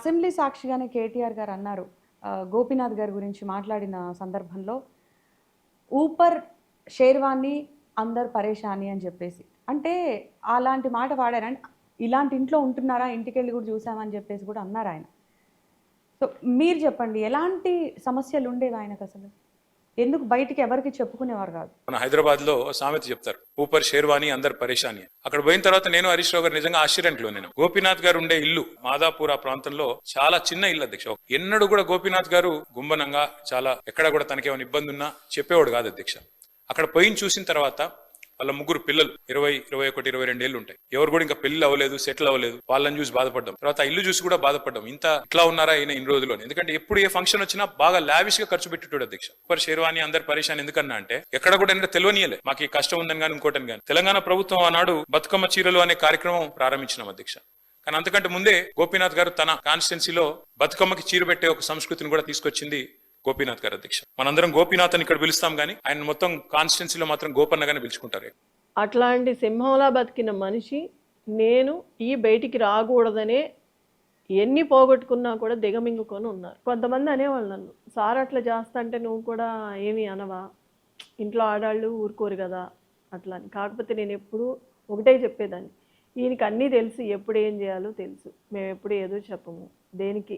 Assembly సాక్షిగానే KTR గారు అన్నారు, గోపీనాథ్ గారి గురించి మాట్లాడిన సందర్భంలో, ఊపర్ షేర్వాణి అందరు పరేషాని అని చెప్పేసి. అంటే అలాంటి మాట వాడారని, ఇలాంటి ఇంట్లో ఉంటున్నారా, ఇంటికెళ్ళి కూడా చూసామని చెప్పేసి కూడా అన్నారు ఆయన. సో మీరు చెప్పండి, ఎలాంటి సమస్యలు ఉండేవి ఆయనకు అసలు? ఎందుకు బయటికి ఎవరికి చెప్పుకునేవారు కాదు? మన హైదరాబాద్ లో సామెత చెప్తారు, ఊపర్ షేర్వాణి అందరు పరేషాని. అక్కడ పోయిన తర్వాత నేను హరీష్ రావు గారు నిజంగా ఆశ్చర్యంలో నేను. గోపీనాథ్ గారు ఉండే ఇల్లు మాదాపూర్ ఆ ప్రాంతంలో చాలా చిన్న ఇల్లు అధ్యక్ష. ఎన్నడూ కూడా గోపీనాథ్ గారు గుంబనంగా చాలా ఎక్కడ కూడా తనకేమైనా ఇబ్బంది ఉన్నా చెప్పేవాడు కాదు అధ్యక్ష. అక్కడ పోయిన చూసిన తర్వాత వాళ్ళ ముగ్గురు పిల్లలు 20, 21, 22 ఏళ్ళు ఉంటాయి. ఎవరు కూడా ఇంకా పెళ్లి అవ్వలేదు, సెటిల్ అవ్వలేదు. వాళ్ళని చూసి బాధపడ్డాం. తర్వాత ఇల్లు చూసి కూడా బాధపడ్డాం, ఇట్లా ఉన్నారా ఈయన ఇన్ని రోజుల్లో. ఎందుకంటే ఎప్పుడు ఏ ఫంక్షన్ వచ్చినా బాగా లావిష్ గా ఖర్చు పెట్టేటోడు అధ్యక్ష. ఊపర్ షేర్వాణి అందరు పరేషాన్ ఎందుకన్నా అంటే, ఎక్కడ కూడా తెలియనియలే మాకు ఈ కష్టం ఉందని కానీ ఇంకోటని కానీ. తెలంగాణ ప్రభుత్వం ఆనాడు బతుకమ్మ చీరలు అనే కార్యక్రమం ప్రారంభించినాం అధ్యక్ష. కానీ అంతకంటే ముందే గోపీనాథ్ గారు తన కాన్స్టిట్యున్సీలో బతుకమ్మకి చీర పెట్టే ఒక సంస్కృతిని కూడా తీసుకొచ్చింది గోపీనాథ్ గారు అధ్యక్ష. మనందరం గోపీనాథ్ అని ఇక్కడ పిలుస్తాం కానీ ఆయన మొత్తం కాన్స్టిట్యున్సీలో మాత్రం గోపన్నగానే పిలుచుకుంటారు. అట్లాంటి సింహంలా బతికిన మనిషి నేను ఈ బయటికి రాకూడదనే ఎన్ని పోగొట్టుకున్నా కూడా దిగమింగుకొని ఉన్నారు. కొంతమంది అనేవాళ్ళు నన్ను, సార్ అట్లా చేస్తా అంటే నువ్వు కూడా ఏమి అనవా, ఇంట్లో ఆడాళ్ళు ఊరుకోరు కదా అట్లా అని. కాకపోతే నేను ఎప్పుడు ఒకటే చెప్పేదాన్ని, ఈయనకి అన్నీ తెలుసు, ఎప్పుడు ఏం చేయాలో తెలుసు. మేము ఎప్పుడు ఏదో చెప్పము, దేనికి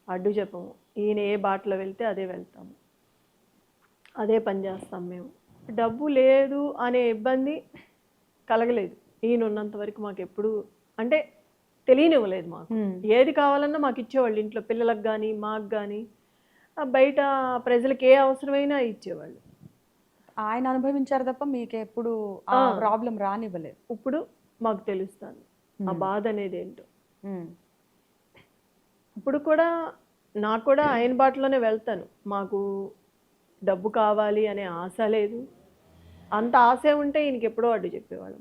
అడ్డు చెప్పము. ఈయన ఏ బాటలో వెళ్తే అదే వెళ్తాము, అదే పని చేస్తాం. మేము డబ్బు లేదు అనే ఇబ్బంది కలగలేదు ఈయన ఉన్నంత వరకు. మాకు ఎప్పుడు అంటే తెలియనివ్వలేదు. మాకు ఏది కావాలన్నా మాకు ఇచ్చేవాళ్ళు, ఇంట్లో పిల్లలకు కానీ మాకు కానీ, బయట ప్రజలకు ఏ అవసరమైనా ఇచ్చేవాళ్ళు. ఆయన అనుభవించారు తప్ప మీకు ఎప్పుడు ప్రాబ్లం రానివ్వలేదు. ఇప్పుడు మాకు తెలుస్తుంది ఆ బాధ అనేది ఏంటో. ఇప్పుడు కూడా నాకు కూడా ఆయన బాటలోనే వెళ్తాను. మాకు డబ్బు కావాలి అనే ఆశ లేదు. అంత ఆశ ఉంటే ఈయనకి ఎప్పుడో అడ్డు చెప్పేవాళ్ళం.